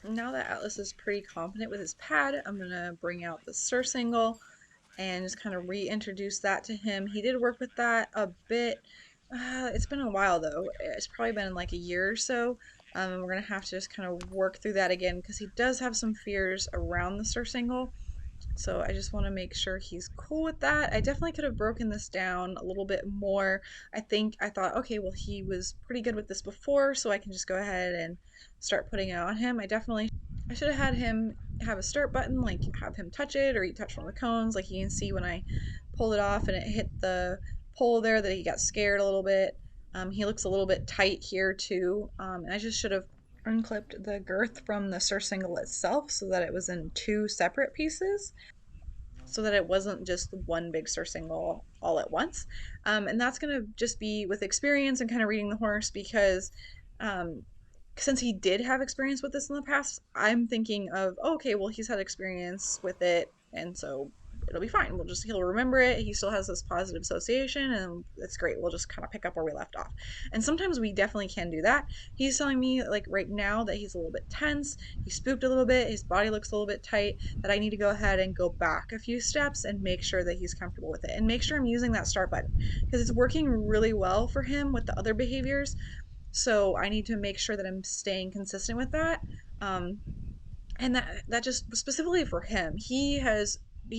Now that Atlas is pretty confident with his pad, I'm gonna bring out the Surcingle and just kind of reintroduce that to him. He did work with that a bit. It's been a while though. It's probably been like a year or so. And we're gonna have to just kind of work through that again because he does have some fears around the Surcingle. So I just want to make sure he's cool with that. I definitely could have broken this down a little bit more. I thought, okay, well, he was pretty good with this before, so I can just go ahead and start putting it on him. I should have had him have a start button, like have him touch it or he touch one of the cones. Like you can see when I pulled it off and it hit the pole there that he got scared a little bit. He looks a little bit tight here too. And I just should have unclipped the girth from the surcingle itself so that it was in two separate pieces so that it wasn't just one big surcingle all at once. And that's going to just be with experience and kind of reading the horse because um, since he did have experience with this in the past, I'm thinking of, oh, okay, well, he's had experience with it, and so it'll be fine. He'll remember it. He still has this positive association, and it's great. We'll just kind of pick up where we left off. And sometimes we definitely can do that. He's telling me, like right now, that he's a little bit tense. He's spooked a little bit. His body looks a little bit tight. That I need to go ahead and go back a few steps and make sure that he's comfortable with it, and make sure I'm using that start button because it's working really well for him with the other behaviors. So I need to make sure that I'm staying consistent with that. Um, and that just specifically for him, he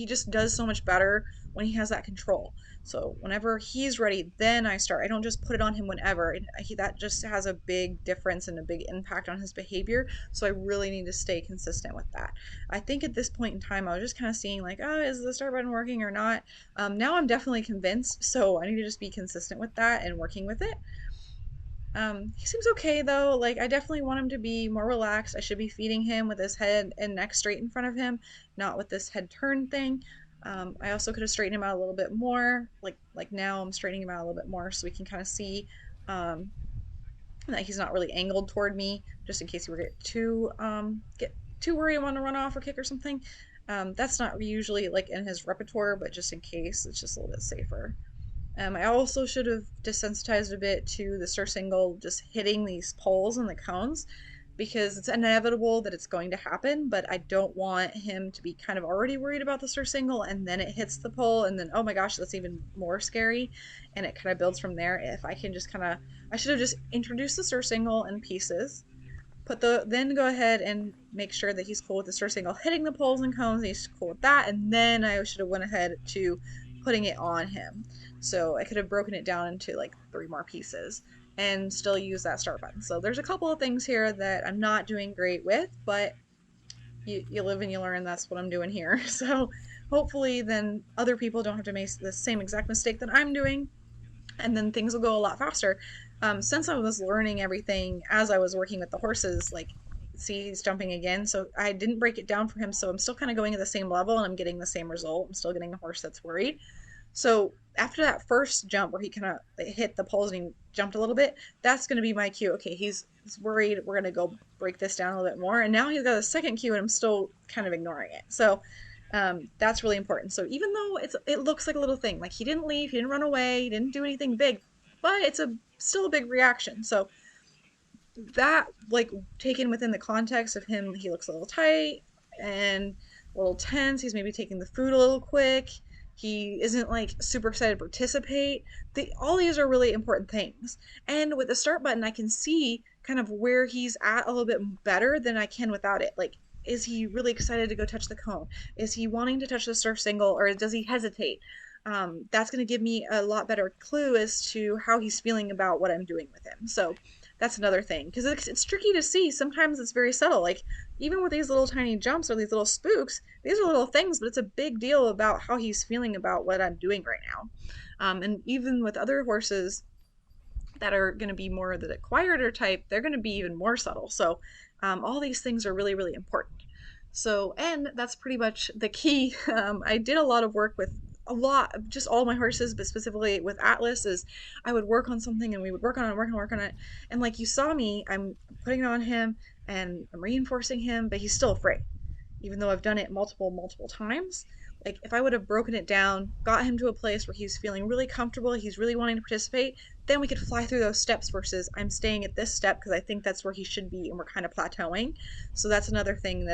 just does so much better when he has that control. So whenever he's ready, then I start. I don't just put it on him whenever. That just has a big difference and a big impact on his behavior. So I really need to stay consistent with that. I think at this point in time, I was just kind of seeing like, oh, is the start button working or not? Now I'm definitely convinced. So I need to just be consistent with that and working with it. He seems okay though. Like I definitely want him to be more relaxed. I should be feeding him with his head and neck straight in front of him, not with this head turn thing. I also could have straightened him out a little bit more. Like now I'm straightening him out a little bit more so we can kind of see um, that he's not really angled toward me, just in case he were get too worried and want to run off or kick or something. That's not usually like in his repertoire, but just in case, it's just a little bit safer. I also should have desensitized a bit to the surcingle just hitting these poles and the cones because it's inevitable that it's going to happen, but I don't want him to be kind of already worried about the surcingle and then it hits the pole and then, oh my gosh, that's even more scary. And it kind of builds from there. If I can just kind of, I should have just introduced the surcingle in pieces, then go ahead and make sure that he's cool with the surcingle hitting the poles and cones. And he's cool with that, and then I should have went ahead to putting it on him. So I could have broken it down into like three more pieces and still use that start button. So there's a couple of things here that I'm not doing great with, but you live and you learn. That's what I'm doing here. So hopefully then other people don't have to make the same exact mistake that I'm doing and then things will go a lot faster. Since I was learning everything as I was working with the horses, like, see, he's jumping again. So I didn't break it down for him. So I'm still kind of going at the same level and I'm getting the same result. I'm still getting a horse that's worried. So after that first jump where he kind of hit the poles and he jumped a little bit, that's going to be my cue. Okay, he's worried. We're going to go break this down a little bit more. And now he's got a second cue and I'm still kind of ignoring it. So that's really important. So even though it looks like a little thing, like he didn't leave, he didn't run away, he didn't do anything big, but it's a still a big reaction. So that like taken within the context of him, he looks a little tight and a little tense. He's maybe taking the food a little quick. He isn't like super excited to participate. All these are really important things. And with the start button, I can see kind of where he's at a little bit better than I can without it. Like, is he really excited to go touch the cone? Is he wanting to touch the surcingle or does he hesitate? That's going to give me a lot better clue as to how he's feeling about what I'm doing with him. So that's another thing because it's tricky to see. Sometimes it's very subtle. Like even with these little tiny jumps or these little spooks, these are little things, but it's a big deal about how he's feeling about what I'm doing right now. And even with other horses that are going to be more of the quieter type, they're going to be even more subtle. So all these things are really, really important. So, and that's pretty much the key. I did a lot of work with just all my horses, but specifically with Atlas, is I would work on something and we would work on it, work on it. And like you saw me, I'm putting it on him and I'm reinforcing him, but he's still afraid, even though I've done it multiple times. Like if I would have broken it down, got him to a place where he's feeling really comfortable, he's really wanting to participate, then we could fly through those steps versus I'm staying at this step because I think that's where he should be and we're kind of plateauing. So that's another thing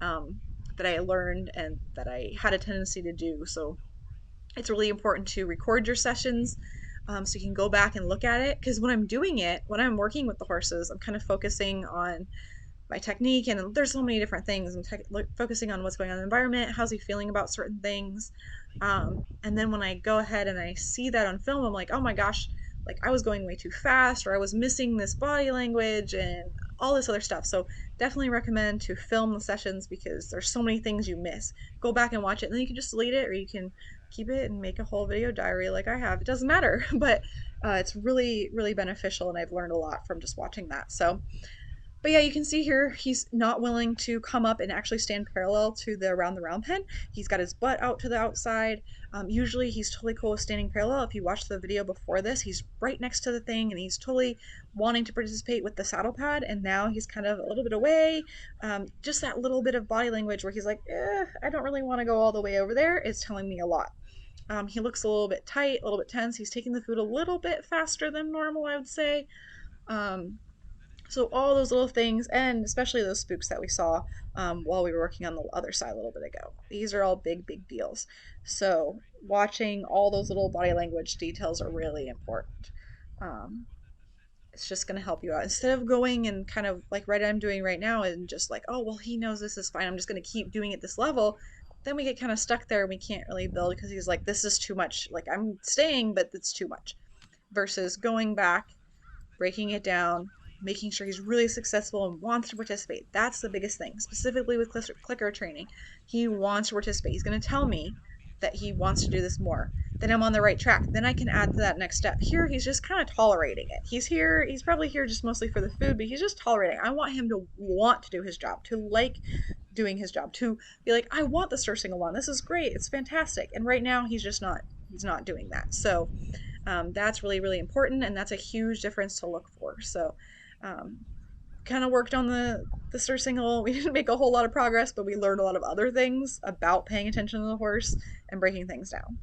um, that I learned and that I had a tendency to do. So it's really important to record your sessions, so you can go back and look at it. Because when I'm doing it, when I'm working with the horses, I'm kind of focusing on my technique, and there's so many different things. I'm focusing on what's going on in the environment, how's he feeling about certain things. And then when I go ahead and I see that on film, I'm like, oh my gosh, like I was going way too fast, or I was missing this body language and all this other stuff. So definitely recommend to film the sessions because there's so many things you miss. Go back and watch it, and then you can just delete it, or you can keep it and make a whole video diary like I have. It doesn't matter, but it's really, really beneficial, and I've learned a lot from just watching that. So but yeah, you can see here he's not willing to come up and actually stand parallel to the around the round pen. He's got his butt out to the outside. Usually he's totally cool with standing parallel. If you watch the video before this, he's right next to the thing and he's totally wanting to participate with the saddle pad. And now he's kind of a little bit away. Just that little bit of body language where he's like, I don't really want to go all the way over there is telling me a lot. He looks a little bit tight, a little bit tense. He's taking the food a little bit faster than normal, I would say. Um, so all those little things, and especially those spooks that we saw while we were working on the other side a little bit ago, these are all big, big deals. So watching all those little body language details are really important. Um, it's just going to help you out instead of going and kind of like right I'm doing right now and just like, oh well, he knows this is fine, I'm just going to keep doing it this level. Then we get kind of stuck there and we can't really build because he's like, this is too much. Like I'm staying, but it's too much. Versus going back, breaking it down, making sure he's really successful and wants to participate. That's the biggest thing, specifically with clicker training. He wants to participate. He's going to tell me that he wants to do this more. Then I'm on the right track. Then I can add to that next step. Here, he's just kind of tolerating it. He's here, he's probably here just mostly for the food, but he's just tolerating. I want him to want to do his job, to like doing his job, to be like, I want the Surcingle one. This is great. It's fantastic. And right now, he's not doing that. So that's really, really important, and that's a huge difference to look for. So, um, kind of worked on the Surcingle. We didn't make a whole lot of progress, but we learned a lot of other things about paying attention to the horse and breaking things down.